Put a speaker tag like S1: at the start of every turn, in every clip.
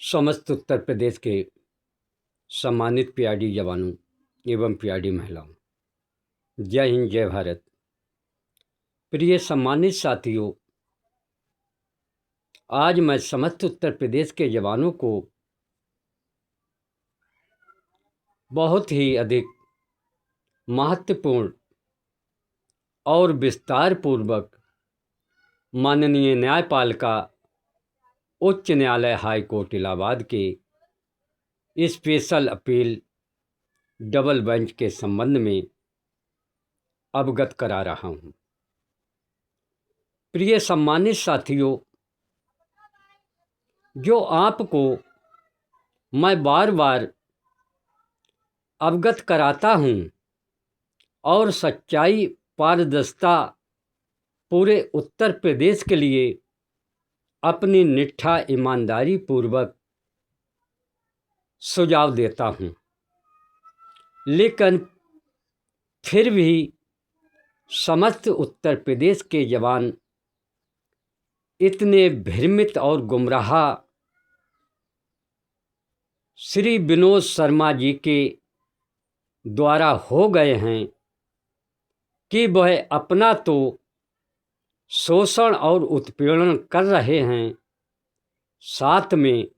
S1: समस्त उत्तर प्रदेश के सम्मानित पीआरडी जवानों एवं पीआरडी महिलाओं, जय हिंद, जय भारत। प्रिय सम्मानित साथियों, आज मैं समस्त उत्तर प्रदेश के जवानों को बहुत ही अधिक महत्वपूर्ण और विस्तार पूर्वक माननीय न्यायपालिका उच्च न्यायालय हाई कोर्ट इलाहाबाद के स्पेशल अपील डबल बेंच के संबंध में अवगत करा रहा हूं। प्रिय सम्मानित साथियों, जो आपको मैं बार बार अवगत कराता हूं और सच्चाई पारदर्शिता पूरे उत्तर प्रदेश के लिए अपनी निष्ठा ईमानदारी पूर्वक सुझाव देता हूं, लेकिन फिर भी समस्त उत्तर प्रदेश के जवान इतने भ्रमित और गुमराह श्री विनोद शर्मा जी के द्वारा हो गए हैं कि वह अपना तो शोषण और उत्पीड़न कर रहे हैं, साथ में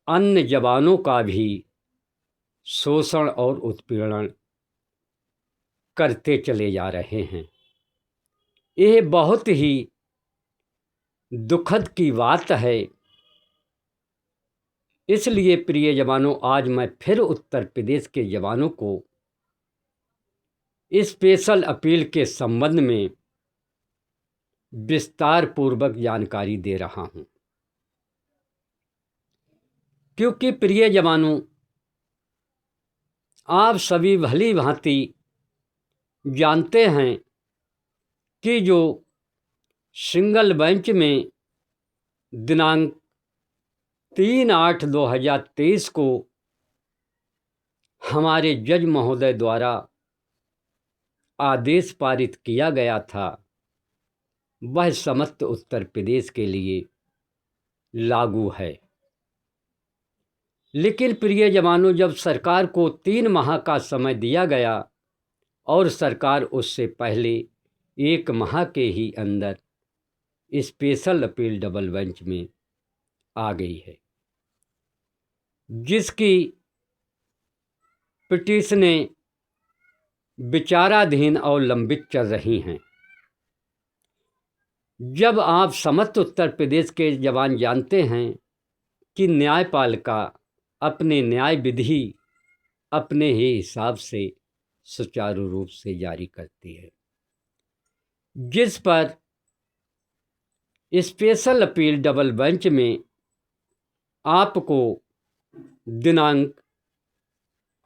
S1: अन्य जवानों का भी शोषण और उत्पीड़न करते चले जा रहे हैं। यह बहुत ही दुखद की बात है। इसलिए प्रिय जवानों, आज मैं फिर उत्तर प्रदेश के जवानों को स्पेशल अपील के संबंध में विस्तार पूर्वक जानकारी दे रहा हूं, क्योंकि प्रिय जवानों, आप सभी भली भांति जानते हैं कि जो सिंगल बेंच में दिनांक 3/8/2023 को हमारे जज महोदय द्वारा आदेश पारित किया गया था, वह समस्त उत्तर प्रदेश के लिए लागू है। लेकिन प्रिय जवानों, जब सरकार को 3 माह का समय दिया गया और सरकार उससे पहले 1 माह के ही अंदर स्पेशल अपील डबल बेंच में आ गई है, जिसकी पिटीशनें विचाराधीन और लंबित चल रही हैं। जब आप समस्त उत्तर प्रदेश के जवान जानते हैं कि न्यायपालिका अपने न्याय विधि अपने ही हिसाब से सुचारू रूप से जारी करती है, जिस पर स्पेशल अपील डबल बेंच में आपको दिनांक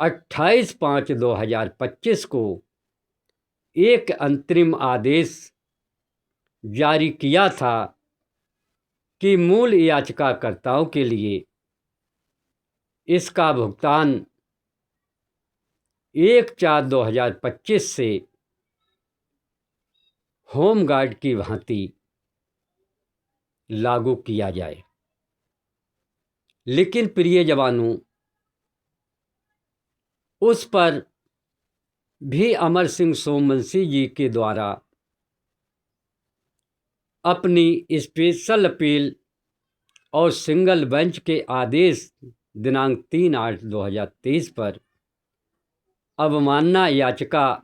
S1: 28/5/2025 को एक अंतरिम आदेश जारी किया था कि मूल याचिकाकर्ताओं के लिए इसका भुगतान 1/4/2025 से होमगार्ड की भांति लागू किया जाए। लेकिन प्रिय जवानों, उस पर भी अमर सिंह सोमवंशी जी के द्वारा अपनी स्पेशल अपील और सिंगल बेंच के आदेश दिनांक 3/8/2023 पर अवमानना याचिका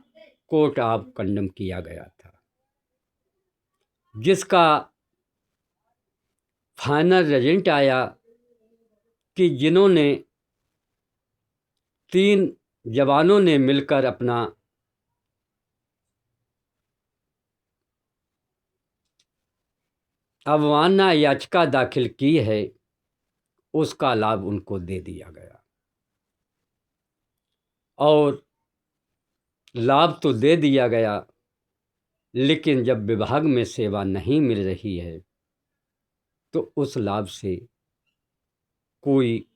S1: कोर्ट ऑफ कंडम किया गया था, जिसका फाइनल रिजल्ट आया कि जिन्होंने 3 जवानों ने मिलकर अपना अवमानना याचिका दाखिल की है, उसका लाभ उनको दे दिया गया। और लाभ तो दे दिया गया, लेकिन जब विभाग में सेवा नहीं मिल रही है तो उस लाभ से कोई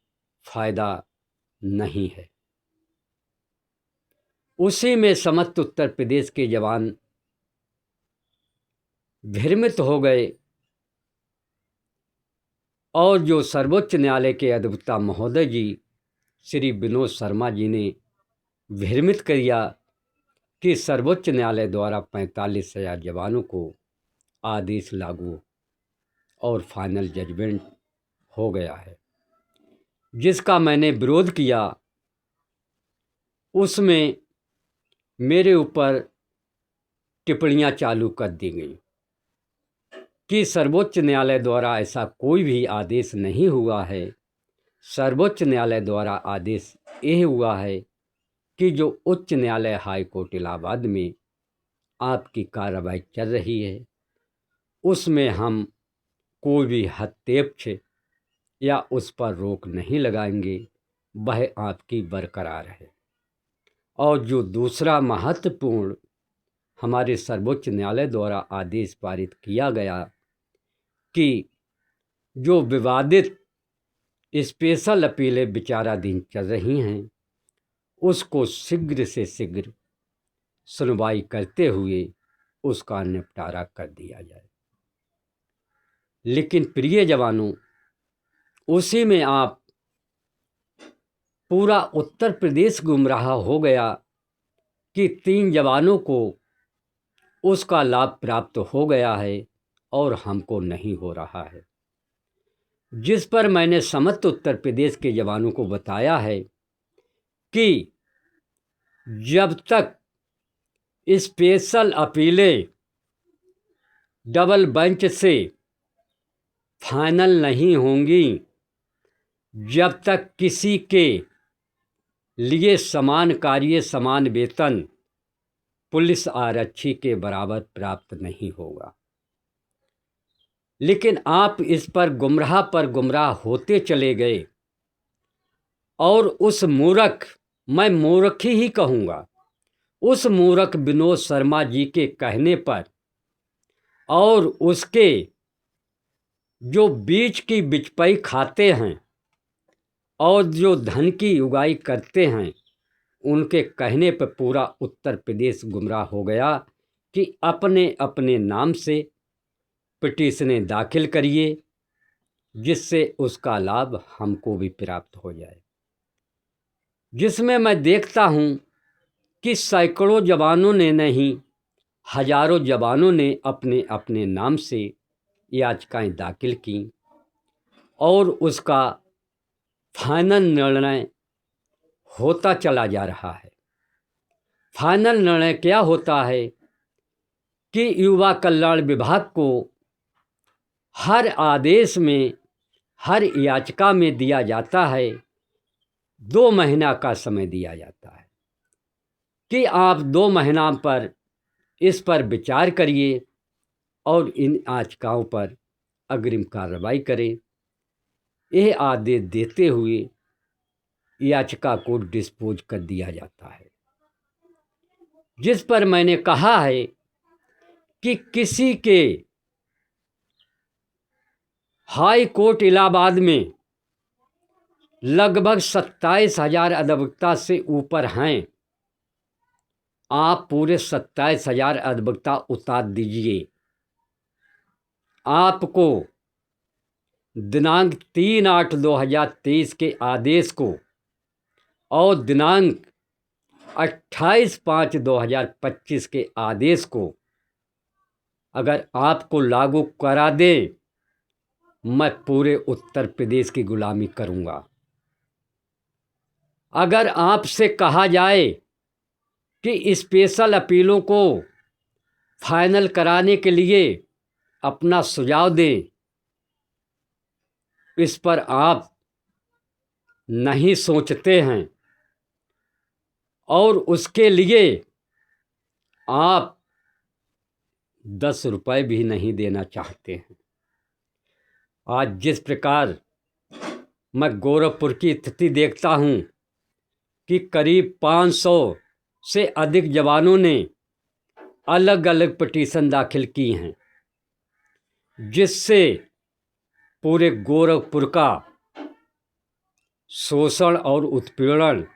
S1: फायदा नहीं है। उसी में समस्त उत्तर प्रदेश के जवान भ्रमित हो गए और जो सर्वोच्च न्यायालय के अधिवक्ता महोदय जी श्री विनोद शर्मा जी ने भ्रमित किया कि सर्वोच्च न्यायालय द्वारा 45,000 जवानों को आदेश लागू और फाइनल जजमेंट हो गया है, जिसका मैंने विरोध किया। उसमें मेरे ऊपर टिप्पणियां चालू कर दी गई कि सर्वोच्च न्यायालय द्वारा ऐसा कोई भी आदेश नहीं हुआ है। सर्वोच्च न्यायालय द्वारा आदेश यह हुआ है कि जो उच्च न्यायालय हाई कोर्ट इलाहाबाद में आपकी कार्रवाई चल रही है, उसमें हम कोई भी हस्तक्षेप या उस पर रोक नहीं लगाएंगे, वह आपकी बरकरार है। और जो दूसरा महत्वपूर्ण हमारे सर्वोच्च न्यायालय द्वारा आदेश पारित किया गया कि जो विवादित स्पेशल अपीलें विचाराधीन चल रही हैं, उसको शीघ्र से शीघ्र सुनवाई करते हुए उसका निपटारा कर दिया जाए। लेकिन प्रिय जवानों, उसी में आप पूरा उत्तर प्रदेश गुमराह हो गया कि 3 जवानों को उसका लाभ प्राप्त हो गया है और हमको नहीं हो रहा है, जिस पर मैंने समस्त उत्तर प्रदेश के जवानों को बताया है कि जब तक स्पेशल अपीलें डबल बेंच से फाइनल नहीं होंगी, जब तक किसी के लिए समान कार्य समान वेतन पुलिस आरक्षी के बराबर प्राप्त नहीं होगा। लेकिन आप इस पर गुमराह होते चले गए और उस मूर्ख, मैं मूर्ख ही कहूँगा, उस मूर्ख विनोद शर्मा जी के कहने पर और उसके जो बीच की बिचपई खाते हैं और जो धन की उगाई करते हैं, उनके कहने पर पूरा उत्तर प्रदेश गुमराह हो गया कि अपने अपने नाम से पिटीशनें दाखिल करिए, जिससे उसका लाभ हमको भी प्राप्त हो जाए। जिसमें मैं देखता हूँ कि सैकड़ों जवानों ने नहीं, हजारों जवानों ने अपने अपने नाम से याचिकाएं दाखिल की और उसका फाइनल निर्णय होता चला जा रहा है। फाइनल निर्णय क्या होता है कि युवा कल्याण विभाग को हर आदेश में, हर याचिका में दिया जाता है 2 महीना का समय दिया जाता है कि आप 2 महीना पर इस पर विचार करिए और इन याचिकाओं पर अग्रिम कार्रवाई करें। यह आदेश देते हुए याचिका को डिस्पोज कर दिया जाता है, जिस पर मैंने कहा है कि किसी के हाई कोर्ट इलाहाबाद में लगभग 27,000 अधिवक्ता से ऊपर हैं। आप पूरे 27,000 अधिवक्ता उतार दीजिए, आपको दिनांक 3/8/2023 के आदेश को और दिनांक 28/5/2025 के आदेश को अगर आपको लागू करा दें, मैं पूरे उत्तर प्रदेश की गुलामी करूंगा। अगर आपसे कहा जाए कि स्पेशल अपीलों को फाइनल कराने के लिए अपना सुझाव दें, इस पर आप नहीं सोचते हैं और उसके लिए आप 10 रुपये भी नहीं देना चाहते हैं। आज जिस प्रकार मैं गोरखपुर की स्थिति देखता हूँ कि करीब 500 से अधिक जवानों ने अलग अलग पिटीशन दाखिल की हैं, जिससे पूरे गोरखपुर का शोषण और उत्पीड़न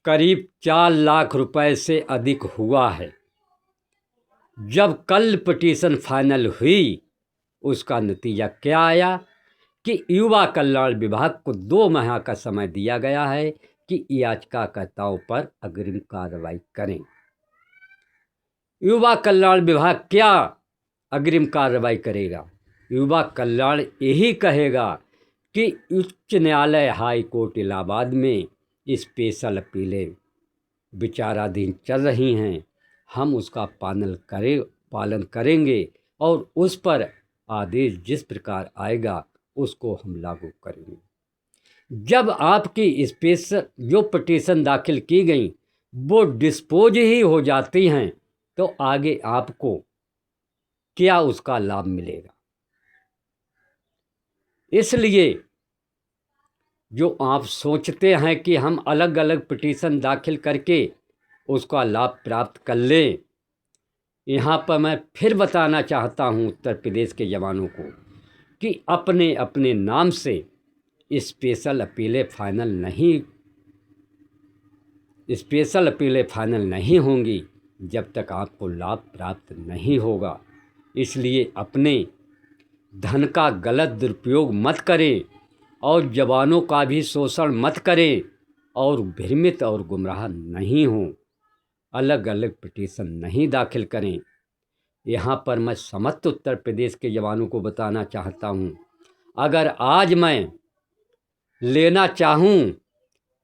S1: करीब 4 लाख रुपए से अधिक हुआ है। जब कल पिटीशन फाइनल हुई, उसका नतीजा क्या आया कि युवा कल्याण विभाग को 2 माह का समय दिया गया है कि याचिकाकर्ताओं पर अग्रिम कार्रवाई करें। युवा कल्याण विभाग क्या अग्रिम कार्रवाई करेगा? युवा कल्याण यही कहेगा कि उच्च न्यायालय हाई कोर्ट इलाहाबाद में स्पेशल अपीलें विचाराधीन चल रही हैं, हम उसका पालन करेंगे और उस पर आदेश जिस प्रकार आएगा उसको हम लागू करेंगे। जब आपकी स्पेशल जो पिटीशन दाखिल की गई वो डिस्पोज ही हो जाती हैं तो आगे आपको क्या उसका लाभ मिलेगा? इसलिए जो आप सोचते हैं कि हम अलग अलग पिटीशन दाखिल करके उसका लाभ प्राप्त कर लें, यहाँ पर मैं फिर बताना चाहता हूँ उत्तर प्रदेश के जवानों को कि अपने अपने नाम से स्पेशल अपीलें फाइनल नहीं होंगी जब तक आपको लाभ प्राप्त नहीं होगा। इसलिए अपने धन का गलत दुरुपयोग मत करें और जवानों का भी शोषण मत करें और भ्रमित और गुमराह नहीं हों, अलग अलग पिटीशन नहीं दाखिल करें। यहाँ पर मैं समस्त उत्तर प्रदेश के जवानों को बताना चाहता हूँ, अगर आज मैं लेना चाहूँ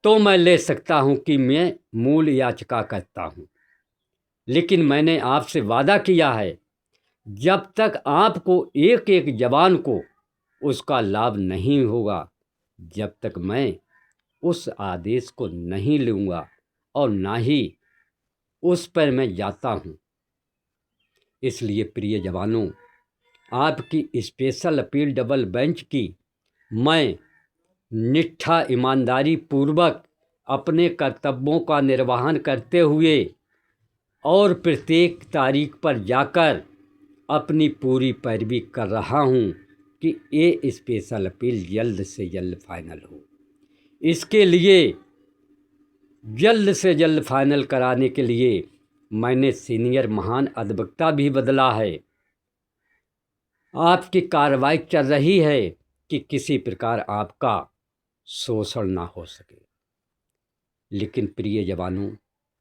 S1: तो मैं ले सकता हूँ कि मैं मूल याचिका करता हूँ, लेकिन मैंने आपसे वादा किया है जब तक आपको एक एक जवान को उसका लाभ नहीं होगा जब तक मैं उस आदेश को नहीं लूँगा और ना ही उस पर मैं जाता हूँ। इसलिए प्रिय जवानों, आपकी स्पेशल अपील डबल बेंच की मैं निष्ठा ईमानदारी पूर्वक अपने कर्तव्यों का निर्वहन करते हुए और प्रत्येक तारीख पर जाकर अपनी पूरी पैरवी कर रहा हूँ कि ये स्पेशल अपील जल्द से जल्द फाइनल हो। इसके लिए जल्द से जल्द फाइनल कराने के लिए मैंने सीनियर महान अधिवक्ता भी बदला है। आपकी कार्रवाई चल रही है कि किसी प्रकार आपका शोषण ना हो सके। लेकिन प्रिय जवानों,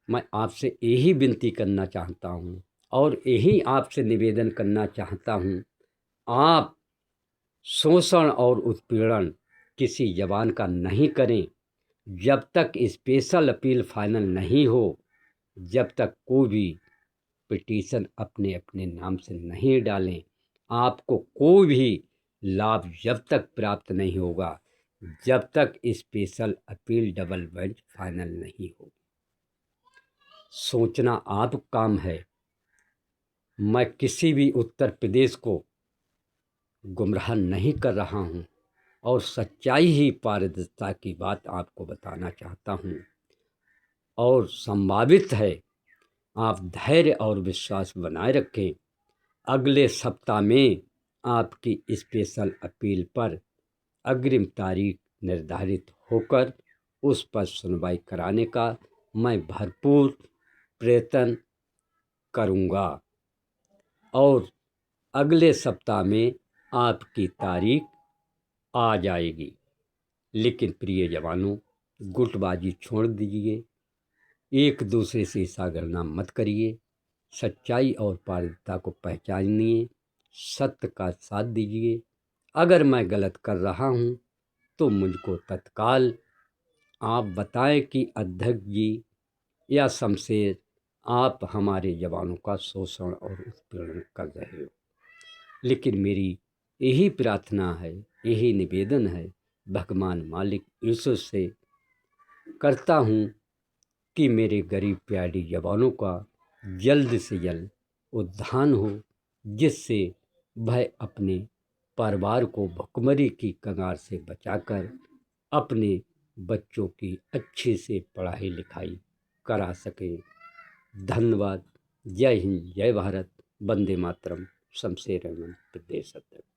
S1: मैं आपसे यही विनती करना चाहता हूँ और यही आपसे निवेदन करना चाहता हूँ, आप शोषण और उत्पीड़न किसी जवान का नहीं करें। जब तक स्पेशल अपील फाइनल नहीं हो, जब तक कोई भी पिटीशन अपने अपने नाम से नहीं डालें, आपको कोई भी लाभ जब तक प्राप्त नहीं होगा जब तक special appeal double bench final नहीं हो। सोचना आप काम है। मैं किसी भी उत्तर प्रदेश को गुमराह नहीं कर रहा हूँ और सच्चाई ही पारदर्शिता की बात आपको बताना चाहता हूँ और संभावित है आप धैर्य और विश्वास बनाए रखें। अगले सप्ताह में आपकी स्पेशल अपील पर अग्रिम तारीख निर्धारित होकर उस पर सुनवाई कराने का मैं भरपूर प्रयत्न करूँगा और अगले सप्ताह में आपकी तारीख आ जाएगी। लेकिन प्रिय जवानों, गुटबाजी छोड़ दीजिए, एक दूसरे से ईर्ष्या मत करिए, सच्चाई और पारदर्शिता को पहचानिए, सत्य का साथ दीजिए। अगर मैं गलत कर रहा हूँ तो मुझको तत्काल आप बताएं कि अध्यक्ष जी या शमशेर, आप हमारे जवानों का शोषण और उत्पीड़न कर रहे हो। लेकिन मेरी यही प्रार्थना है, यही निवेदन है, भगवान मालिक ईश्वर से करता हूँ कि मेरे गरीब प्यारे जवानों का जल्द से जल्द उद्धार हो, जिससे वह अपने परिवार को भुखमरी की कगार से बचाकर अपने बच्चों की अच्छे से पढ़ाई लिखाई करा सके। धन्यवाद। जय हिंद, जय भारत, वंदे मातरम। शमशेर अहमद, प्रदेश अध्यक्ष।